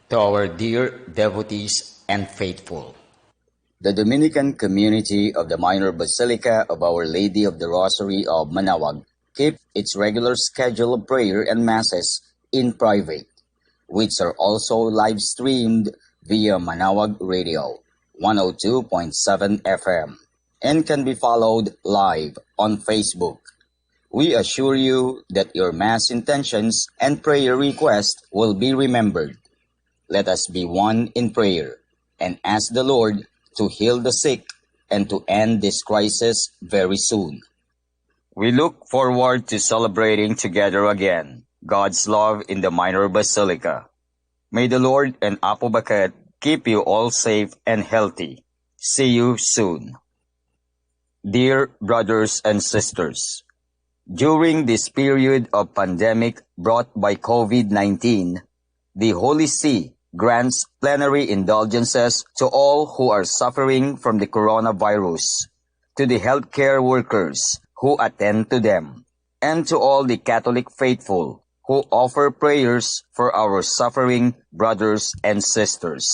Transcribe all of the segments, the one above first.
To our dear devotees and faithful, the Dominican community of the Minor Basilica of Our Lady of the Rosary of Manaoag keeps its regular schedule of prayer and masses in private, which are also live streamed via Manaoag Radio 102.7 FM and can be followed live on Facebook. We assure you that your Mass intentions and prayer requests will be remembered. Let us be one in prayer and ask the Lord to heal the sick and to end this crisis very soon. We look forward to celebrating together again God's love in the Minor Basilica. May the Lord and Apo Baket keep you all safe and healthy. See you soon. Dear brothers and sisters, during this period of pandemic brought by COVID-19, the Holy See grants plenary indulgences to all who are suffering from the coronavirus, to the healthcare workers who attend to them, and to all the Catholic faithful who offer prayers for our suffering brothers and sisters.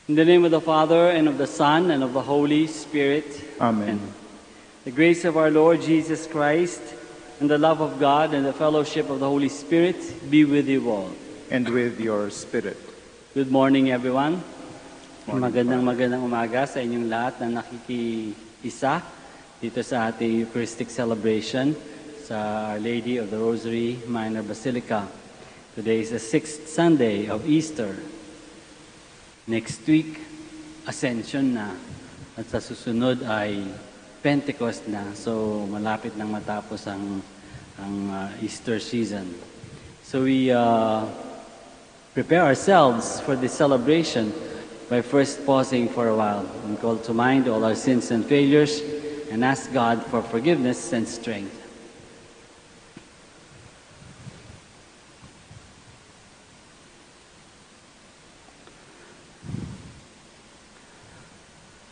In the name of the Father, and of the Son, and of the Holy Spirit. Amen. The grace of our Lord Jesus Christ, and the love of God, and the fellowship of the Holy Spirit be with you all. And with your spirit. Good morning, everyone. Morning, Magandang umaga sa inyong lahat na nakikiisa dito sa ating Eucharistic celebration sa Our Lady of the Rosary Minor Basilica. Today is the 6th Sunday of Easter. Next week, Ascension na. At sa susunod ay Pentecost na. So, malapit nang matapos ang Easter season. So, we prepare ourselves for this celebration by first pausing for a while and call to mind all our sins and failures and ask God for forgiveness and strength.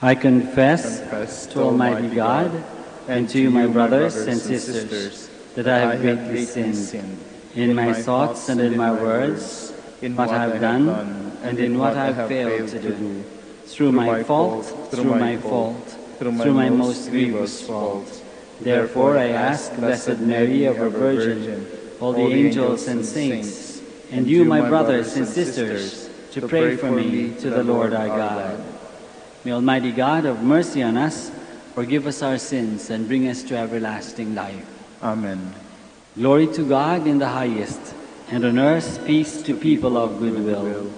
I confess to Almighty God and to you, my brothers and sisters, that I have greatly sinned in my thoughts and in my words, in what I have done and in what I have failed to do, through my fault, through my most grievous fault. Therefore I ask Blessed Mary, ever Virgin, all the angels and saints, and you, my brothers and sisters, to pray for me to the Lord our God. May Almighty God have mercy on us, forgive us our sins, and bring us to everlasting life. Amen. Glory to God in the highest, and on earth peace to people of good will.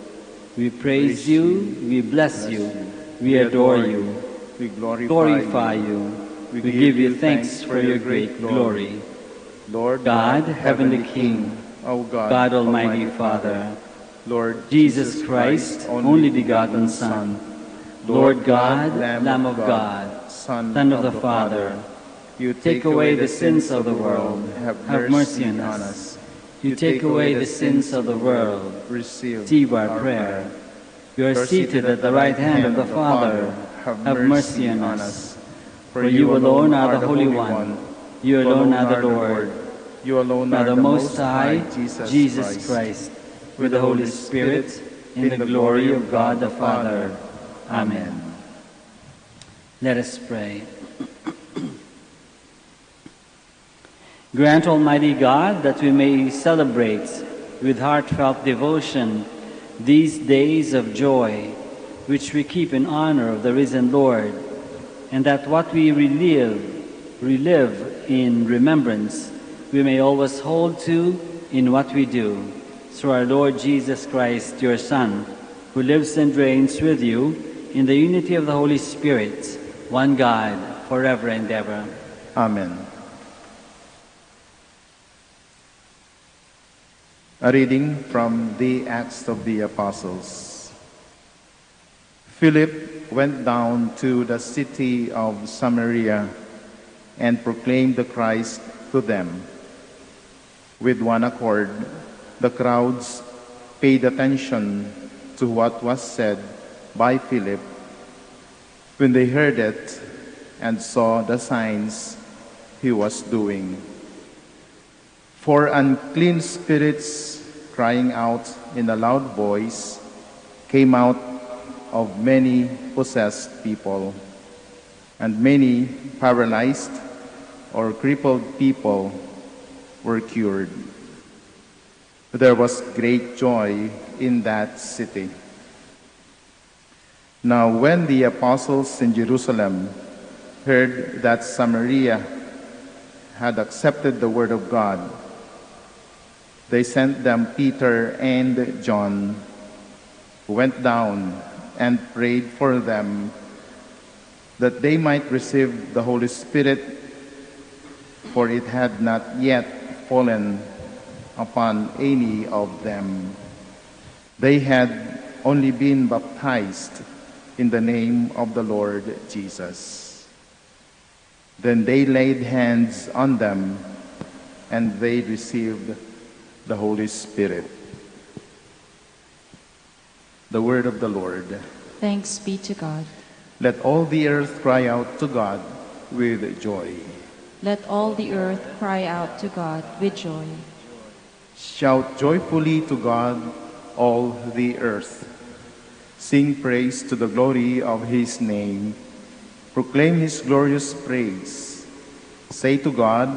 We praise you, we bless you, we adore you, We glorify you, we give you thanks for your great glory. Lord God, Heavenly King, O God, God Almighty Father, Lord Jesus Christ, only begotten Son, Lord God, Lamb of God, Son of the Father, you take away the sins of the world, have mercy on us. You take away the sins of the world, receive our prayer. You are seated at the right hand of the Father, have mercy on us. For you alone are the Holy One, you alone are the Lord, you alone are are the Most High, Jesus Christ, with the Holy Spirit, in the glory of God the Father. Amen. Let us pray. Grant, Almighty God, that we may celebrate with heartfelt devotion these days of joy, which we keep in honor of the risen Lord, and that what we relive in remembrance, we may always hold to in what we do. Through our Lord Jesus Christ, your Son, who lives and reigns with you in the unity of the Holy Spirit, one God, forever and ever. Amen. A reading from the Acts of the Apostles. Philip went down to the city of Samaria and proclaimed the Christ to them. With one accord, the crowds paid attention to what was said by Philip when they heard it and saw the signs he was doing. For unclean spirits, crying out in a loud voice, came out of many possessed people, and many paralyzed or crippled people were cured. There was great joy in that city. Now when the apostles in Jerusalem heard that Samaria had accepted the word of God, they sent them Peter and John, who went down and prayed for them that they might receive the Holy Spirit, for it had not yet fallen upon any of them. They had only been baptized in the name of the Lord Jesus. Then they laid hands on them, and they received the Holy Spirit. The word of the Lord. Thanks be to God. Let all the earth cry out to God with joy. Let all the earth cry out to God with joy. Shout joyfully to God, all the earth. Sing praise to the glory of his name. Proclaim his glorious praise. Say to God,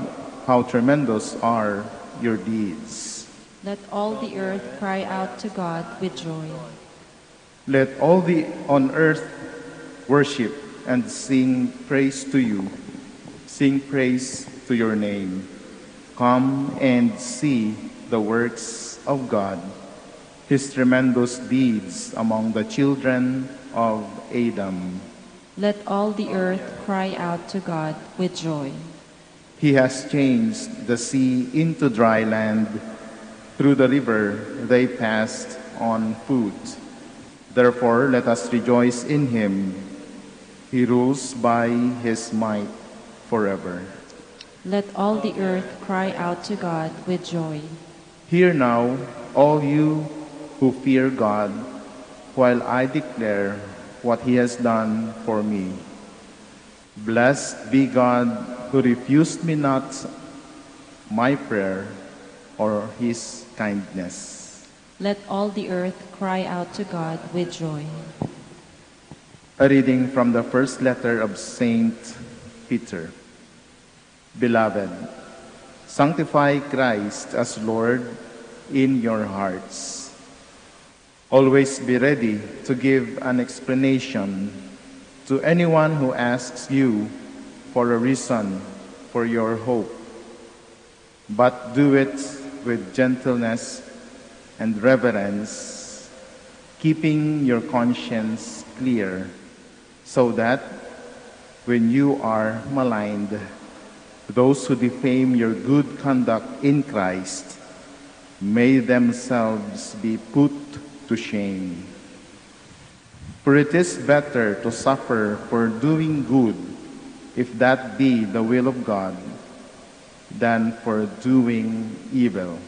how tremendous are your deeds. Let all the earth cry out to God with joy. Let all the on earth worship and sing praise to you. Sing praise to your name. Come and see the works of God, his tremendous deeds among the children of Adam. Let all the earth cry out to God with joy. He has changed the sea into dry land. Through the river they passed on foot. Therefore let us rejoice in him. He rules by his might forever. Let all the earth cry out to God with joy. Hear now, all you who fear God, while I declare what he has done for me. Blessed be God who refused me not my prayer or his kindness. Let all the earth cry out to God with joy. A reading from the first letter of Saint Peter. Beloved, sanctify Christ as Lord in your hearts. Always be ready to give an explanation to anyone who asks you for a reason for your hope. But do it with gentleness and reverence, keeping your conscience clear, so that when you are maligned, those who defame your good conduct in Christ may themselves be put to shame. For it is better to suffer for doing good, if that be the will of God, than for doing evil.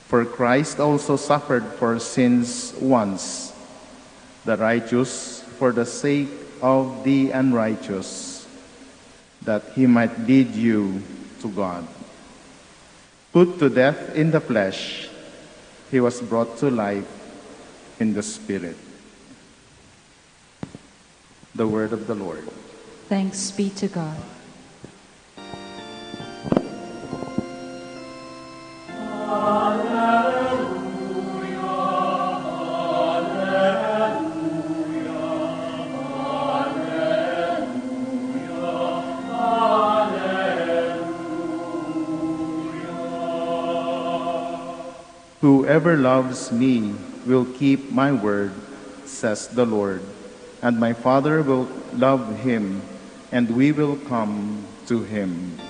For Christ also suffered for sins once, the righteous for the sake of the unrighteous, that he might lead you to God. Put to death in the flesh, he was brought to life in the Spirit. The word of the Lord. Thanks be to God. Whoever loves me will keep my word, says the Lord, and my Father will love him, and we will come to him.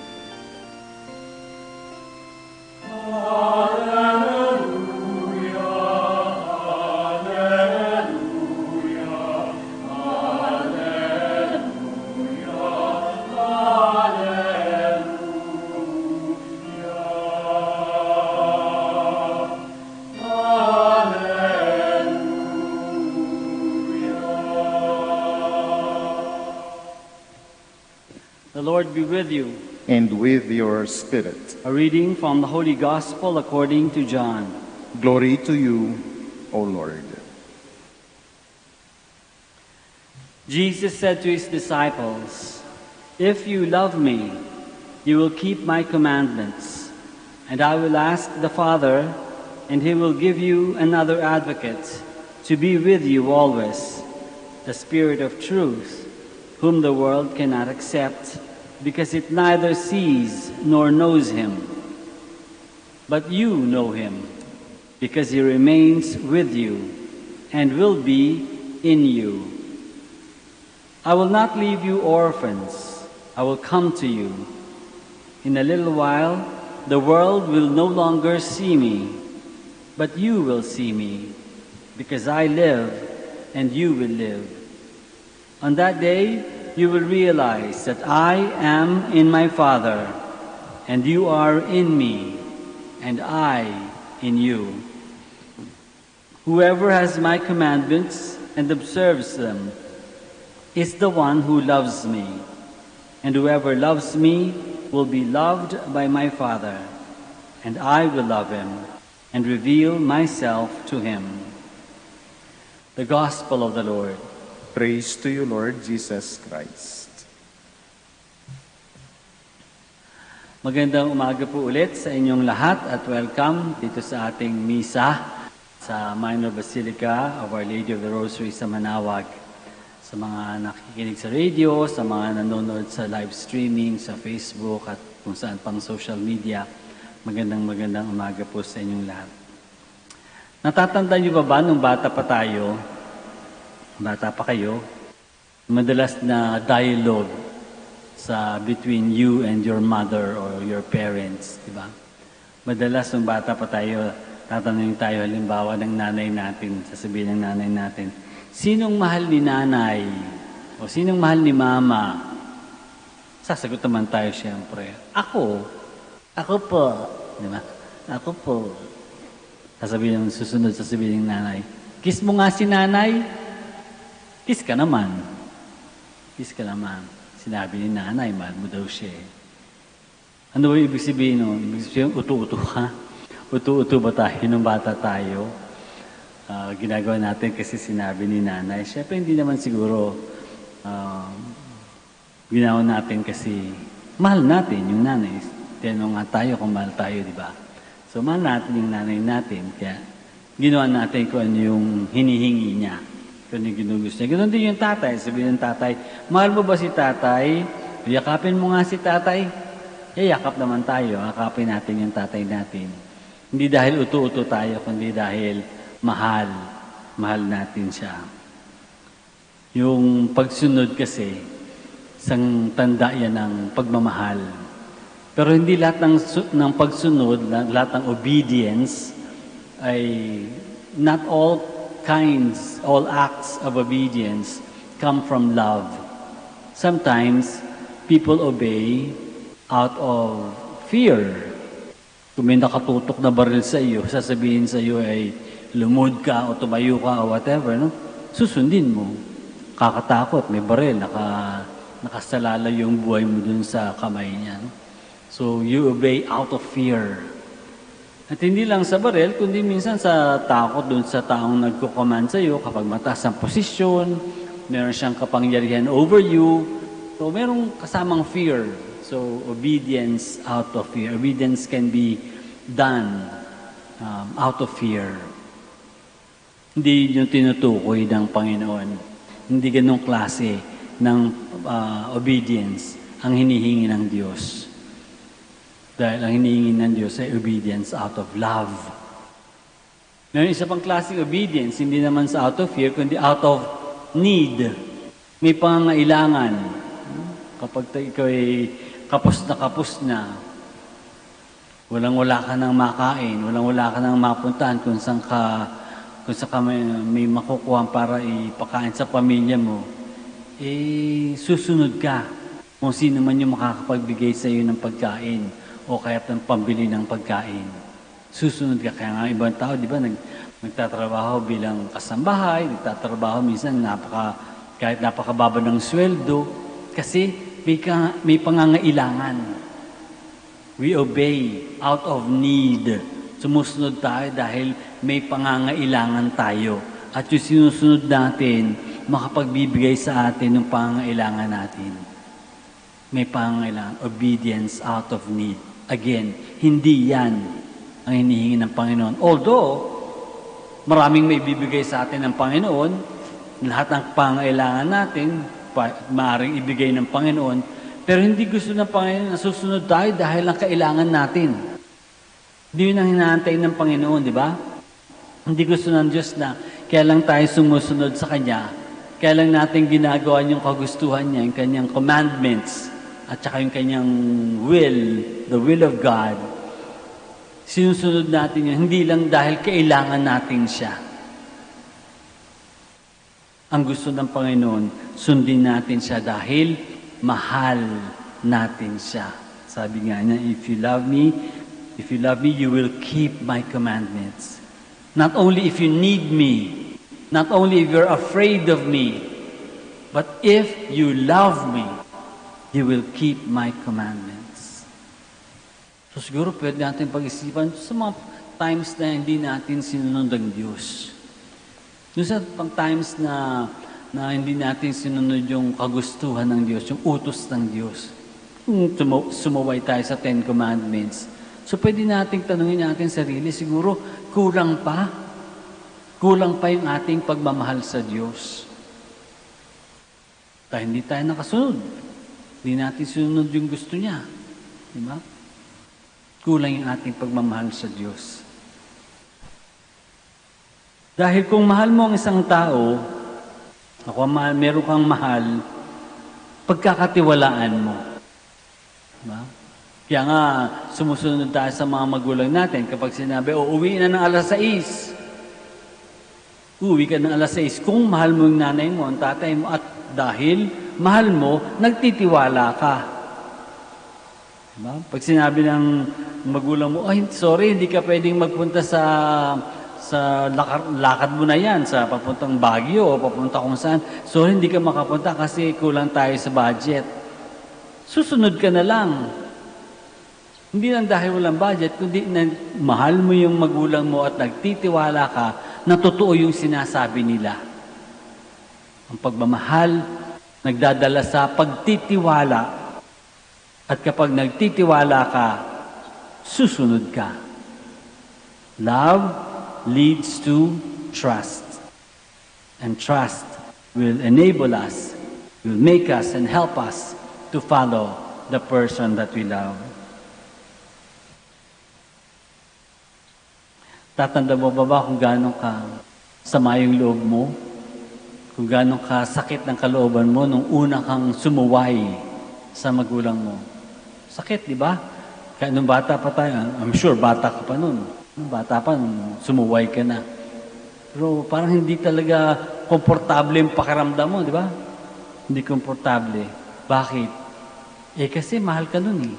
The Lord be with you. And with your spirit. A reading from the Holy Gospel according to John. Glory to you, O Lord. Jesus said to his disciples, "If you love me, you will keep my commandments, and I will ask the Father, and he will give you another advocate to be with you always, the Spirit of truth, whom the world cannot accept, because it neither sees nor knows him. But you know him, because he remains with you and will be in you. I will not leave you orphans. I will come to you. In a little while, the world will no longer see me, but you will see me, because I live and you will live. On that day, you will realize that I am in my Father, and you are in me, and I in you. Whoever has my commandments and observes them is the one who loves me, and whoever loves me will be loved by my Father, and I will love him and reveal myself to him." The Gospel of the Lord. Praise to you, Lord Jesus Christ. Magandang umaga po ulit sa inyong lahat at welcome dito sa ating misa sa Minor Basilica of Our Lady of the Rosary sa Manaoag. Sa mga nakikinig sa radio, sa mga nanonood sa live streaming, sa Facebook at kung saan pang social media, magandang umaga po sa inyong lahat. Natatandaan niyo ba nung bata pa kayo, madalas na dialogue sa between you and your mother or your parents, di ba? Madalas nung bata pa tayo, tatanungin tayo halimbawa ng nanay natin, sasabihin ng nanay natin, sinong mahal ni nanay? O sinong mahal ni mama? Sasagot naman tayo siyempre, ako po, di ba? Ako po. Sasabihin ng nanay, kiss mo nga si nanay. Kiss ka naman. Sinabi ni nanay, mahal mo daw siya. Ano ba ibig sabihin nun? Ibig sabihin, utu-uto ka? Utu-uto ba tayo nung bata tayo? Ginagawa natin kasi sinabi ni nanay. Siyempre, hindi naman siguro ginawa natin kasi mahal natin yung nanay. Tinanong nga tayo kung mahal tayo, di ba? So, mahal natin yung nanay natin. Kaya, ginawa natin kung ano yung hinihingi niya. Kung ano yung ginugusto niya. Ganun din yung tatay. Sabihin ng tatay, mahal mo ba si tatay? Yakapin mo nga si tatay. Yakap naman tayo. Yakapin natin yung tatay natin. Hindi dahil utu-uto tayo, kundi dahil mahal. Mahal natin siya. Yung pagsunod kasi, isang tanda yan ng pagmamahal. Pero hindi lahat ng pagsunod, lahat ng obedience, ay not all acts of obedience come from love. Sometimes, people obey out of fear. Kung may nakatutok na baril sa iyo, sasabihin sa iyo ay lumod ka o tumayo ka o whatever, no? Susundin mo. Kakatakot, may baril, nakasalala yung buhay mo dun sa kamay niya. No? So, you obey out of fear. At hindi lang sa baril, kundi minsan sa takot dun sa taong nagko-command sa iyo kapag mataas ang posisyon meron siyang kapangyarihan over you. So, merong kasamang fear. So, obedience out of fear. Obedience can be done out of fear. Hindi yung tinutukoy ng Panginoon. Hindi ganong klase ng obedience ang hinihingi ng Diyos. Dahil ang hinihingi ng Diyos ay obedience out of love. Ngayon, isa pang klaseng obedience, hindi naman sa out of fear, kundi out of need. May pangangailangan. Kapag ikaw ay kapos na, walang-wala ka nang makain, walang-wala ka nang mapuntahan kung saan ka may makukuha para ipakain sa pamilya mo, susunod ka kung sino man yung makakapagbigay sa iyo ng pagkain o kaya ng pambili ng pagkain. Susunod ka. Kaya nga ibang tao, di ba, nagtatrabaho bilang kasambahay, nagtatrabaho minsan kahit napakababa ng sweldo, kasi may pangangailangan. We obey out of need. Sumusunod tayo dahil may pangangailangan tayo. At yung sinusunod natin, makapagbibigay sa atin ng pangangailangan natin. May pangangailangan. Obedience out of need. Again, hindi yan ang hinihingi ng Panginoon. Although, maraming may bibigay sa atin ng Panginoon, lahat ng pangangailangan natin, maaaring ibigay ng Panginoon, pero hindi gusto ng Panginoon na susunod tayo dahil ang kailangan natin. Hindi yun ang hinaantay ng Panginoon, di ba? Hindi gusto ng Diyos na kaya lang tayo sumusunod sa Kanya, kaya lang natin ginagawa yung kagustuhan niya, yung Kanyang commandments, at saka yung Kanyang will, the will of God. Sinusunod natin yun, hindi lang dahil kailangan natin siya. Ang gusto ng Panginoon, sundin natin siya dahil mahal natin siya. Sabi nga niya, if you love me, you will keep my commandments. Not only if you need me, not only if you're afraid of me, but if you love me, you will keep my commandments. So siguro pwede natin pag-isipan sa mga times na hindi natin sinunod ang Diyos. Doon sa times na hindi natin sinunod yung kagustuhan ng Diyos, yung utos ng Diyos. Sumaway tayo sa 10 Commandments. So pwede nating tanungin natin sarili, siguro kulang pa yung ating pagmamahal sa Diyos. Dahil hindi tayo nakasunod. Hindi natin sinunod yung gusto niya. Diba? Kulang yung ating pagmamahal sa Diyos. Dahil kung mahal mo ang isang tao, meron kang mahal, pagkakatiwalaan mo. Diba? Kaya nga, sumusunod tayo sa mga magulang natin. Kapag sinabi, uuwi na ng alas 6. Uuwi ka ng alas 6. Kung mahal mo yung nanay mo, ang tatay mo, at dahil mahal mo, nagtitiwala ka. Diba? Pag sinabi ng magulang mo, ay, sorry, hindi ka pwedeng magpunta sa lakad mo na yan, sa papuntang Baguio o papunta kung saan. So, hindi ka makapunta kasi kulang tayo sa budget. Susunod ka na lang. Hindi lang dahil walang budget, kundi na mahal mo yung magulang mo at nagtitiwala ka na totoo yung sinasabi nila. Ang pagmamahal, nagdadala sa pagtitiwala. At kapag nagtitiwala ka, susunod ka. Love leads to trust. And trust will enable us, will make us and help us to follow the person that we love. Tatanda mo ba kung gano'ng ka sama yung loob mo? Kung gano'ng ka sakit ng kalooban mo nung una kang sumuway sa magulang mo? Sakit, di ba? Kaya nung bata pa tayo, I'm sure bata ka pa nun. Nung bata pa, sumuway ka na. Pero parang hindi talaga komportable yung pakiramdam mo, di ba? Hindi komportable. Bakit? Kasi mahal ka nun eh.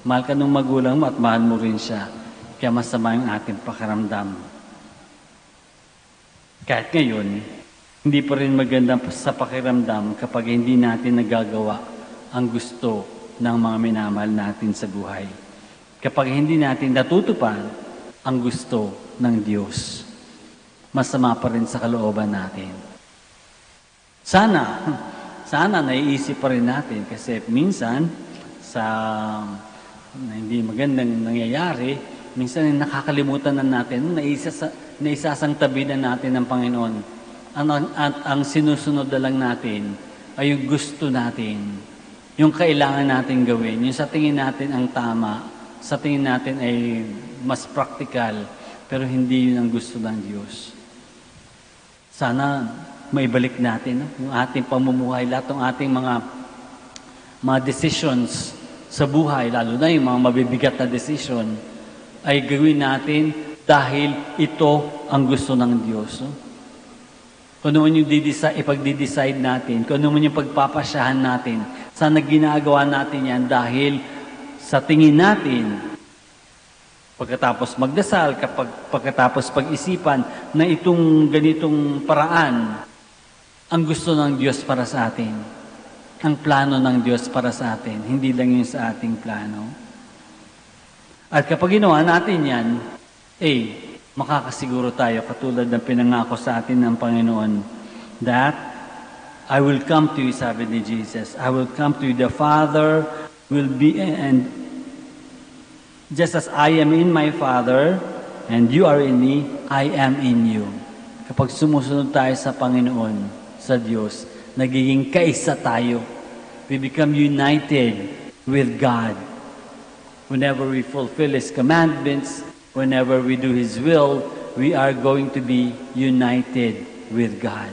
Mahal ka nung magulang mo at mahal mo rin siya. Kaya masama yung ating pakiramdam. Kahit ngayon, hindi pa rin maganda sa pakiramdam kapag hindi natin nagagawa ang gusto ng mga minamahal natin sa buhay. Kapag hindi natin natutupad ang gusto ng Diyos, masama pa rin sa kalooban natin. Sana naiisip pa rin natin kasi minsan sa na hindi magandang nangyayari, minsan nakakalimutan na natin, naisasangtabi na natin ng Panginoon. Ang sinusunod na lang natin ay yung gusto natin, yung kailangan natin gawin, yung sa tingin natin ang tama, sa tingin natin ay mas practical, pero hindi yun ang gusto ng Diyos. Sana maibalik natin yung ating pamumuhay, lahat ng ating mga decisions sa buhay, lalo na yung mga mabibigat na decision, ay gawin natin dahil ito ang gusto ng Diyos. Kung ano man yung ipagdi-decide natin, kung ano man yung pagpapasyahan natin, sana ginagawa natin yan dahil sa tingin natin, pagkatapos magdasal, pagkatapos pag-isipan na itong ganitong paraan, ang gusto ng Diyos para sa atin. Ang plano ng Diyos para sa atin, hindi lang yung sa ating plano. At kapag ginawa natin yan, makakasiguro tayo, katulad ng pinangako sa atin ng Panginoon, that I will come to you, sabi ni Jesus, I will come to you, the Father will be, and just as I am in my Father, and you are in me, I am in you. Kapag sumusunod tayo sa Panginoon, sa Diyos, nagiging kaisa tayo. We become united with God. Whenever we fulfill His commandments, whenever we do His will, we are going to be united with God.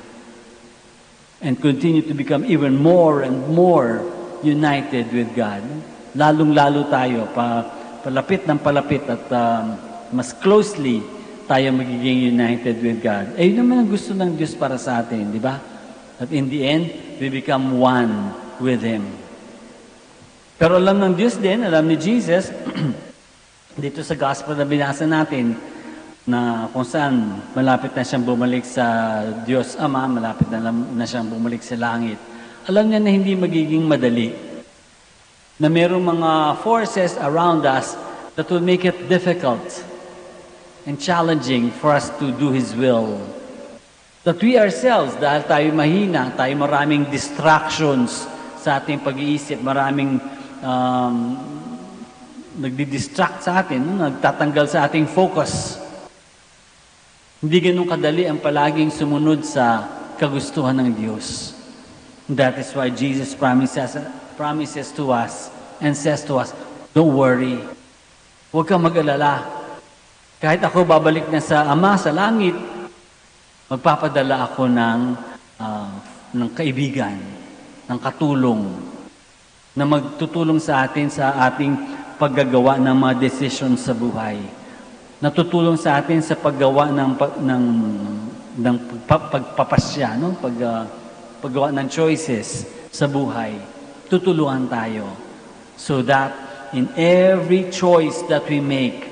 And continue to become even more and more united with God. Lalong-lalo tayo, palapit ng palapit at mas closely tayo magiging united with God. Yun naman ang gusto ng Diyos para sa atin, di ba? At in the end, we become one with Him. Pero alam ng Diyos din, alam ni Jesus, dito sa gospel na binasa natin, na kung saan malapit na siyang bumalik sa Diyos Ama, malapit na siyang bumalik sa langit. Alam niya na hindi magiging madali. Na mayroong mga forces around us that will make it difficult and challenging for us to do His will. That we ourselves, dahil tayo mahina, tayo maraming distractions sa ating pag-iisip, maraming nagdi-distract sa atin, nagtatanggal sa ating focus. Hindi ganun kadali ang palaging sumunod sa kagustuhan ng Diyos. That is why Jesus promises to us and says to us, don't worry. Huwag kang mag-alala. Kahit ako babalik na sa Ama, sa langit, magpapadala ako ng kaibigan, ng katulong, na magtutulong sa atin sa ating paggagawa ng mga decisions sa buhay. Natutulong sa atin sa paggawa ng pagpapasya, no? Paggawa ng choices sa buhay. Tutulungan tayo so that in every choice that we make,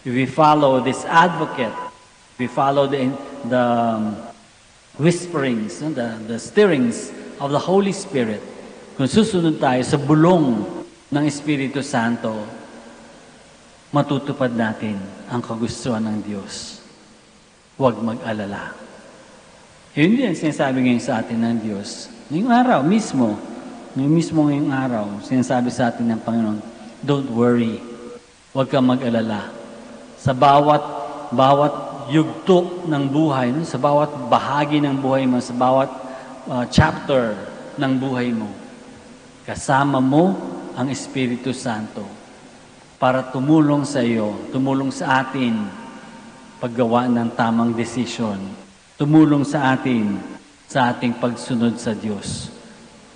if we follow this advocate, we follow the whisperings, no? the stirrings of the Holy Spirit, kung susunod tayo sa bulong ng Espiritu Santo, matutupad natin ang kagustuhan ng Diyos. Huwag mag-alala. Yun din sinasabi ngayon sa atin ng Diyos. Ngayong araw mismo ngayong araw, sinasabi sa atin ng Panginoon, don't worry. Huwag kang mag-alala. Sa bawat yugto ng buhay, no? Sa bawat bahagi ng buhay mo, sa bawat chapter ng buhay mo, kasama mo ang Espiritu Santo para tumulong sa iyo, tumulong sa atin paggawa ng tamang desisyon, tumulong sa atin sa ating pagsunod sa Diyos,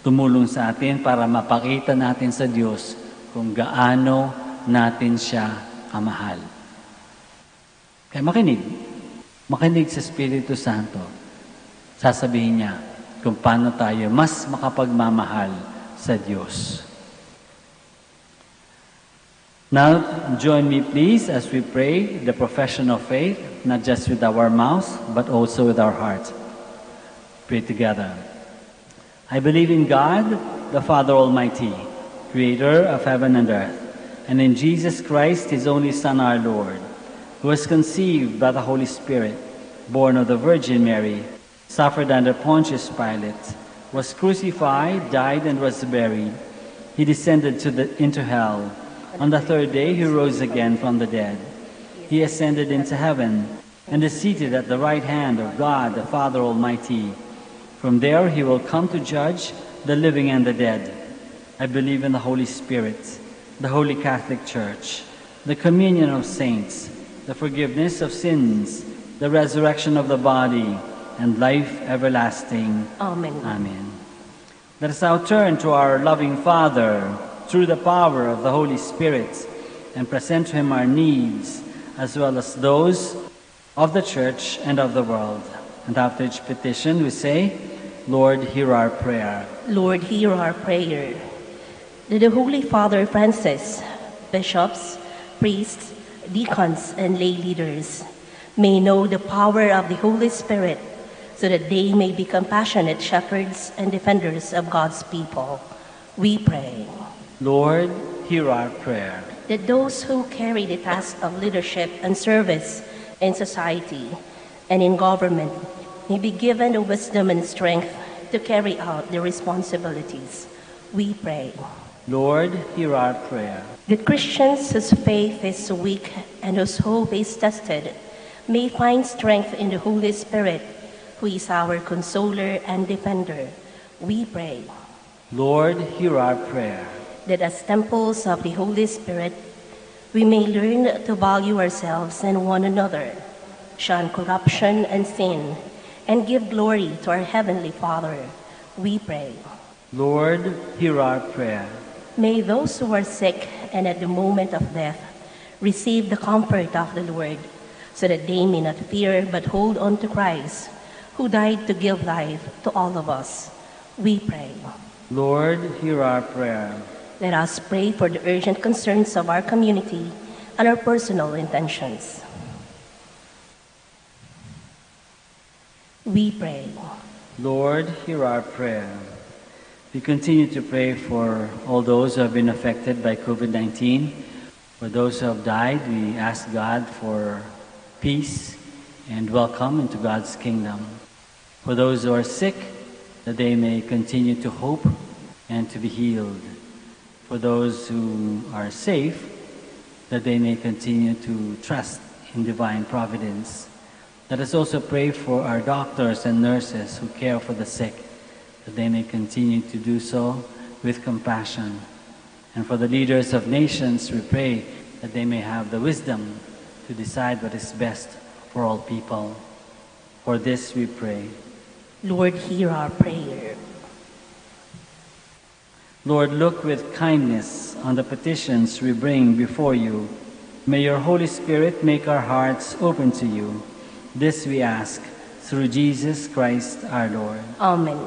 tumulong sa atin para mapakita natin sa Diyos kung gaano natin siya kamahal. Kaya makinig sa Espiritu Santo. Sasabihin niya kung paano tayo mas makapagmamahal sa Diyos. Now, join me please as we pray the profession of faith, not just with our mouths, but also with our hearts. Pray together. I believe in God, the Father Almighty, creator of heaven and earth, and in Jesus Christ, His only Son, our Lord, who was conceived by the Holy Spirit, born of the Virgin Mary, suffered under Pontius Pilate, was crucified, died, and was buried. He descended into hell. On the third day he rose again from the dead. He ascended into heaven and is seated at the right hand of God the Father Almighty. From there he will come to judge the living and the dead. I believe in the Holy Spirit, the Holy Catholic Church, the communion of saints, the forgiveness of sins, the resurrection of the body, and life everlasting. Amen. Amen. Let us now turn to our loving Father through the power of the Holy Spirit and present to him our needs as well as those of the Church and of the world. And after each petition we say, Lord, hear our prayer. Lord, hear our prayer. That the Holy Father Francis, bishops, priests, deacons, and lay leaders may know the power of the Holy Spirit so that they may be compassionate shepherds and defenders of God's people. We pray. Lord, hear our prayer. That those who carry the task of leadership and service in society and in government may be given the wisdom and strength to carry out their responsibilities. We pray. Lord, hear our prayer. That Christians whose faith is weak and whose hope is tested may find strength in the Holy Spirit, who is our consoler and defender. We pray. Lord, hear our prayer. That as temples of the Holy Spirit, we may learn to value ourselves and one another, shun corruption and sin, and give glory to our Heavenly Father. We pray. Lord, hear our prayer. May those who are sick and at the moment of death receive the comfort of the Lord, so that they may not fear but hold on to Christ, who died to give life to all of us. We pray. Lord, hear our prayer. Let us pray for the urgent concerns of our community and our personal intentions. We pray. Lord, hear our prayer. We continue to pray for all those who have been affected by COVID-19. For those who have died, we ask God for peace and welcome into God's kingdom. For those who are sick, that they may continue to hope and to be healed. For those who are safe, that they may continue to trust in divine providence. Let us also pray for our doctors and nurses who care for the sick, that they may continue to do so with compassion. And for the leaders of nations, we pray that they may have the wisdom to decide what is best for all people. For this we pray. Lord, hear our prayer. Lord, look with kindness on the petitions we bring before you. May your Holy Spirit make our hearts open to you. This we ask through Jesus Christ our Lord. Amen.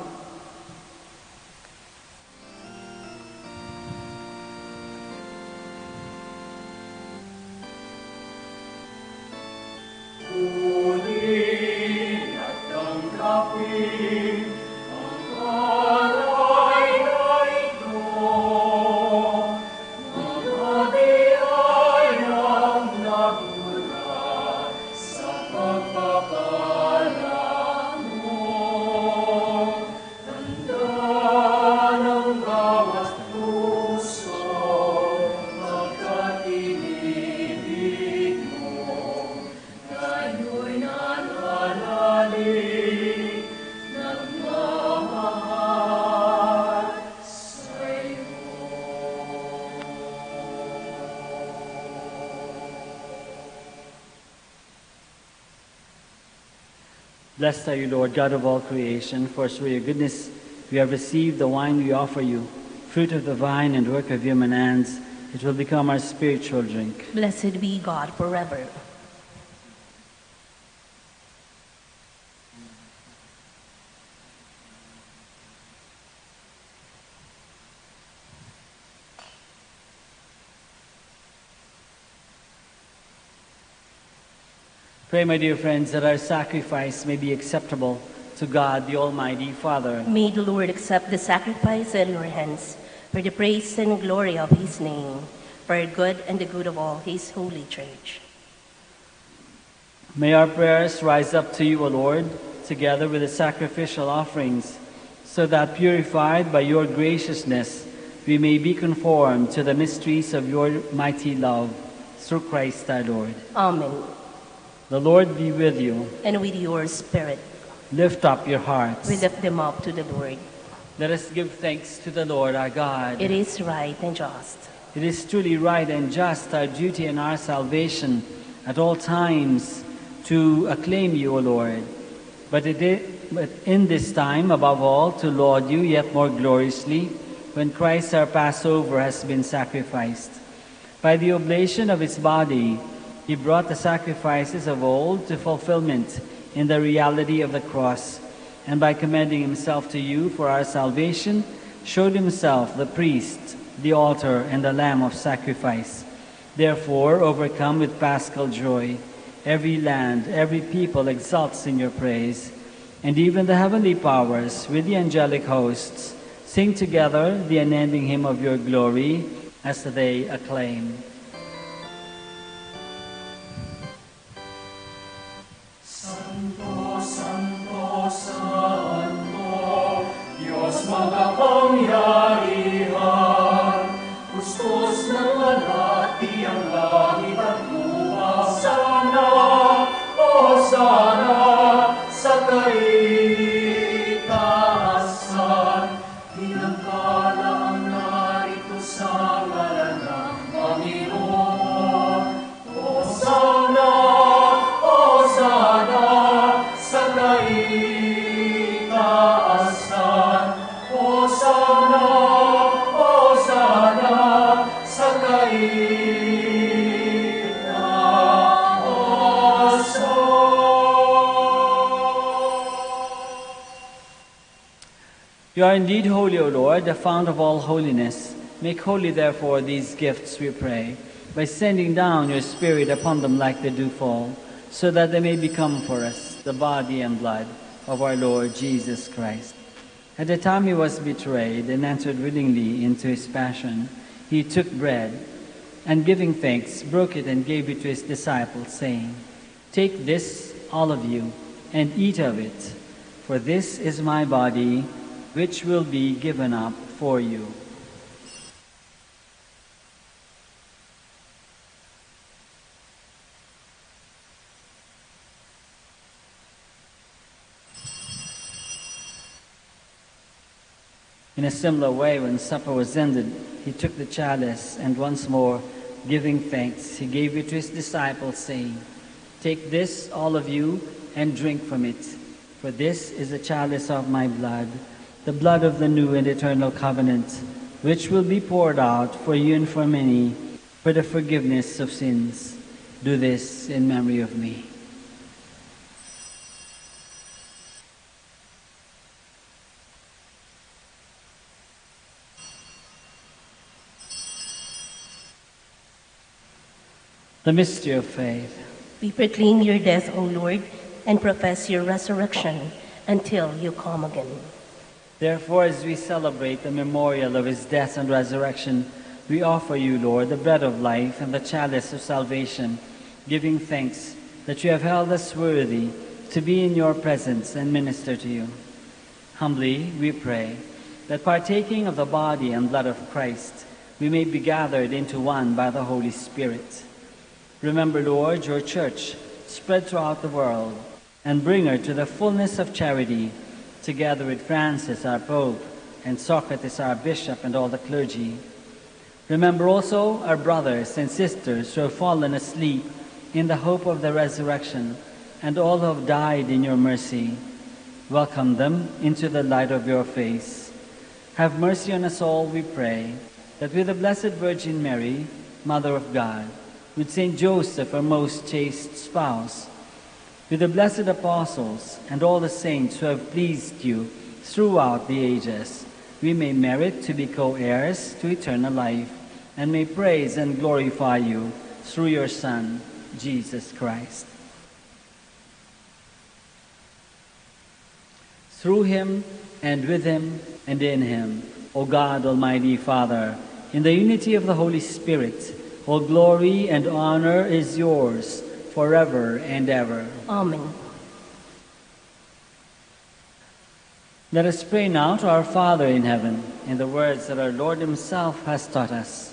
Blessed are you, Lord, God of all creation, for through your goodness we have received the wine we offer you, fruit of the vine and work of human hands. It will become our spiritual drink. Blessed be God forever. Pray, my dear friends, that our sacrifice may be acceptable to God, the Almighty Father. May the Lord accept the sacrifice at your hands for the praise and glory of his name, for our good and the good of all his holy church. May our prayers rise up to you, O Lord, together with the sacrificial offerings, so that purified by your graciousness, we may be conformed to the mysteries of your mighty love, through Christ our Lord. Amen. The Lord be with you. And with your spirit, Lift up your hearts. we lift them up to the Lord. Let us give thanks to the Lord our God. It is right and just. It is truly right and just, our duty and our salvation, at all times to acclaim you, O Lord. But in this time, above all, to laud you yet more gloriously, when Christ our Passover has been sacrificed. By the oblation of his body, he brought the sacrifices of old to fulfillment in the reality of the cross, and by commending himself to you for our salvation, showed himself the priest, the altar, and the lamb of sacrifice. Therefore, overcome with paschal joy, every land, every people exults in your praise, and even the heavenly powers with the angelic hosts sing together the unending hymn of your glory as they acclaim. Santo, Santo, Santo, Diyos makapangyarihan, Kustos ng alati ang langit at lupa. Sana, o sana, sa kaitaasan, tinangkala ang narito sa ngalan ng Panginoon. O sana, sa kaitaasan. O sana, sa You are indeed holy, O Lord, the fount of all holiness. Make holy, therefore, these gifts, we pray, by sending down your Spirit upon them like the dewfall, so that they may become for us the body and blood of our Lord Jesus Christ. At the time he was betrayed and entered willingly into his passion, he took bread, and giving thanks, broke it and gave it to his disciples, saying, "Take this, all of you, and eat of it, for this is my body, which will be given up for you." In a similar way, when supper was ended, he took the chalice, and once more, giving thanks, he gave it to his disciples, saying, "Take this, all of you, and drink from it, for this is the chalice of my blood, the blood of the new and eternal covenant, which will be poured out for you and for many for the forgiveness of sins. Do this in memory of me." The mystery of faith. We proclaim your death, O Lord, and profess your resurrection until you come again. Therefore, as we celebrate the memorial of his death and resurrection, we offer you, Lord, the bread of life and the chalice of salvation, giving thanks that you have held us worthy to be in your presence and minister to you. Humbly, we pray that partaking of the body and blood of Christ, we may be gathered into one by the Holy Spirit. Remember, Lord, your church spread throughout the world, and bring her to the fullness of charity, together with Francis, our Pope, and Socrates, our Bishop, and all the clergy. Remember also our brothers and sisters who have fallen asleep in the hope of the resurrection, and all who have died in your mercy. Welcome them into the light of your face. Have mercy on us all, we pray, that with the Blessed Virgin Mary, Mother of God, with Saint Joseph, our most chaste spouse, with the blessed apostles and all the saints who have pleased you throughout the ages, we may merit to be co-heirs to eternal life, and may praise and glorify you through your Son, Jesus Christ. Through him, and with him, and in him, O God, Almighty Father, in the unity of the Holy Spirit, all glory and honor is yours forever and ever. Amen. Let us pray now to our Father in heaven in the words that our Lord himself has taught us.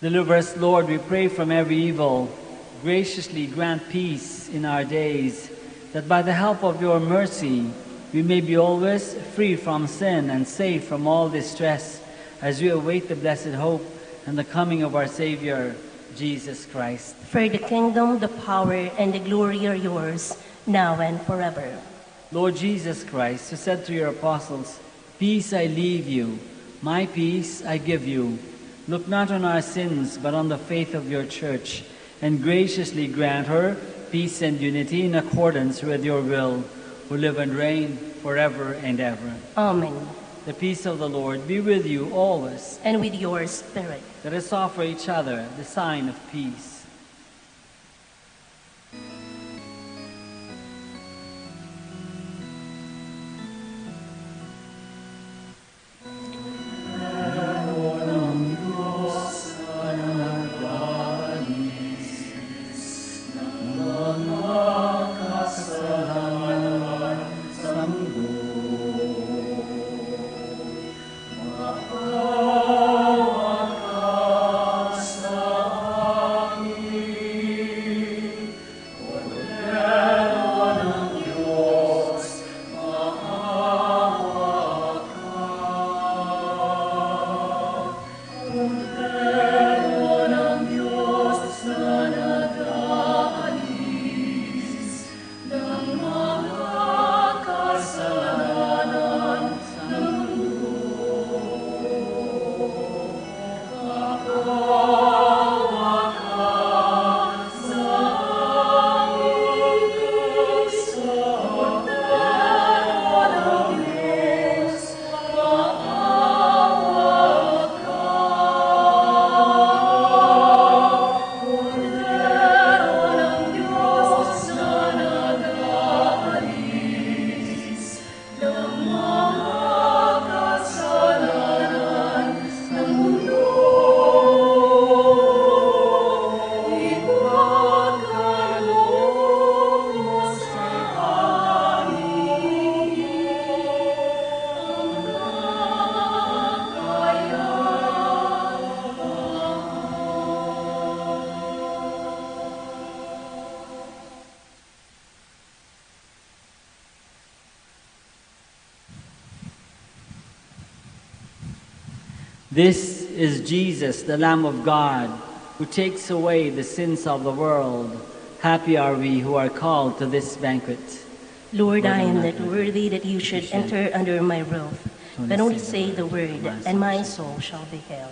Deliver us, Lord, we pray, from every evil. Graciously grant peace in our days, that by the help of your mercy we may be always free from sin and safe from all distress, as we await the blessed hope and the coming of our Savior, Jesus Christ. For the kingdom, the power, and the glory are yours, now and forever. Lord Jesus Christ, who said to your apostles, "Peace I leave you, my peace I give you," look not on our sins, but on the faith of your church, and graciously grant her peace and unity in accordance with your will, who live and reign forever and ever. Amen. The peace of the Lord be with you always. And with your spirit. Let us offer each other the sign of peace. This is Jesus, the Lamb of God, who takes away the sins of the world. Happy are we who are called to this banquet. Lord, I am not worthy that you should enter under my roof, but only say the word, and my soul shall be healed.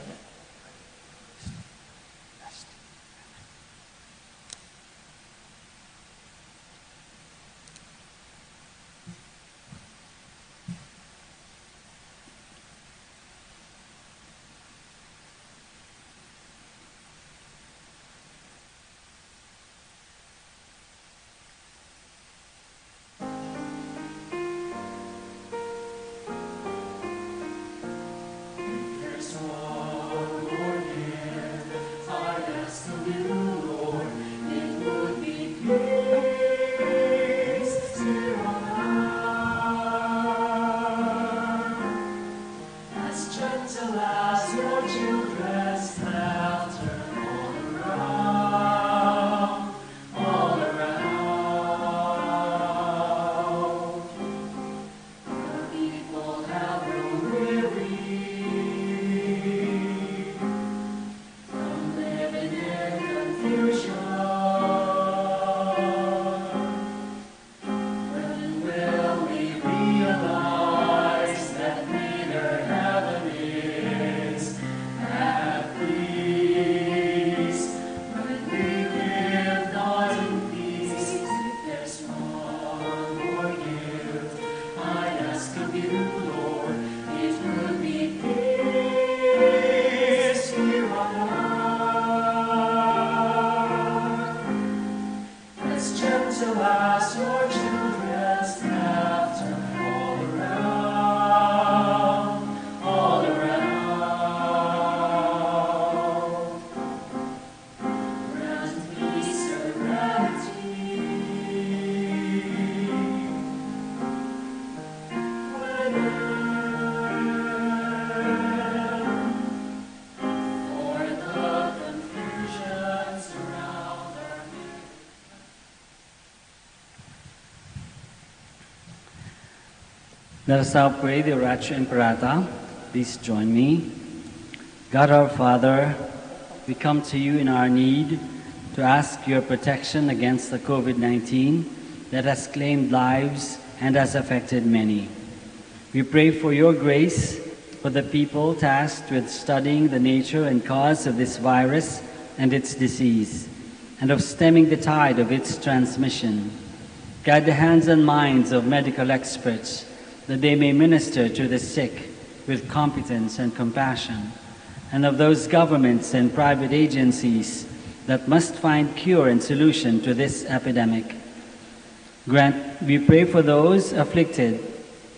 Let us now pray the Oratio Imperata. Please join me. God our Father, we come to you in our need to ask your protection against the COVID-19 that has claimed lives and has affected many. We pray for your grace for the people tasked with studying the nature and cause of this virus and its disease, and of stemming the tide of its transmission. Guide the hands and minds of medical experts that they may minister to the sick with competence and compassion, and of those governments and private agencies that must find cure and solution to this epidemic. We pray for those afflicted.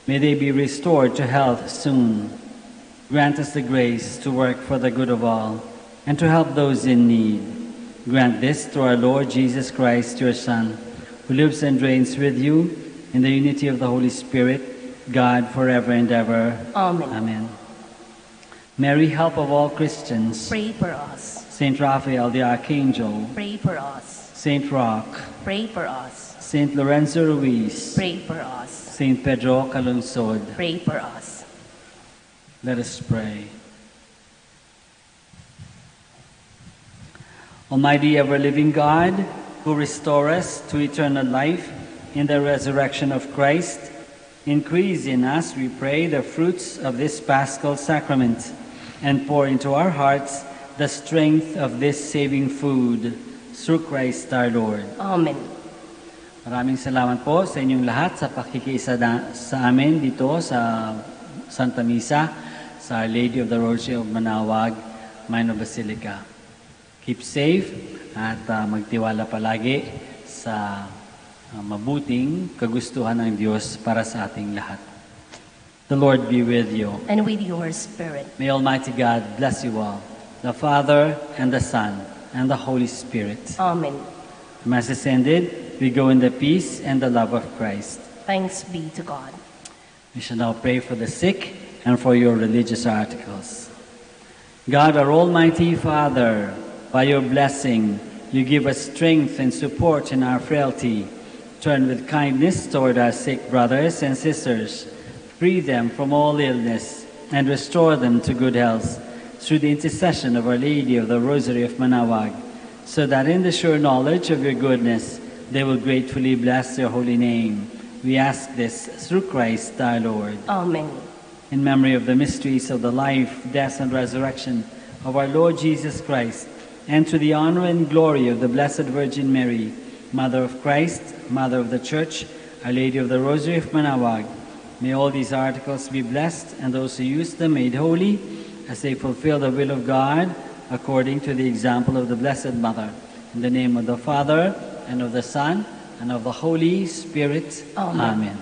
May they be restored to health soon. Grant us the grace to work for the good of all and to help those in need. Grant this through our Lord Jesus Christ, your Son, who lives and reigns with you in the unity of the Holy Spirit, God, forever and ever. Amen. Amen. Mary, help of all Christians. Pray for us. Saint Raphael the Archangel. Pray for us. Saint Roch. Pray for us. Saint Lorenzo Ruiz. Pray for us. Saint Pedro Calungsod. Pray for us. Let us pray. Almighty ever-living God, who restore us to eternal life in the resurrection of Christ, increase in us, we pray, the fruits of this Paschal Sacrament, and pour into our hearts the strength of this saving food, through Christ our Lord. Amen. Maraming salamat po sa inyong lahat sa pakikiisa sa amin dito sa Santa Misa sa Our Lady of the Rosary of Manaoag, Minor Basilica. Keep safe at magtiwala palagi sa mabuting kagustuhan ng Diyos para sa ating lahat. The Lord be with you. And with your spirit. May Almighty God bless you all, the Father and the Son and the Holy Spirit. Amen. The Mass is ended. We go in the peace and the love of Christ. Thanks be to God. We shall now pray for the sick and for your religious articles. God, our Almighty Father, by your blessing, you give us strength and support in our frailty. Turn with kindness toward our sick brothers and sisters. Free them from all illness and restore them to good health through the intercession of Our Lady of the Rosary of Manaoag, so that in the sure knowledge of your goodness, they will gratefully bless your holy name. We ask this through Christ our Lord. Amen. In memory of the mysteries of the life, death, and resurrection of our Lord Jesus Christ, and to the honor and glory of the Blessed Virgin Mary, Mother of Christ, Mother of the Church, Our Lady of the Rosary of Manaoag, may all these articles be blessed, and those who use them made holy, as they fulfill the will of God, according to the example of the Blessed Mother. In the name of the Father, and of the Son, and of the Holy Spirit. Amen. Amen.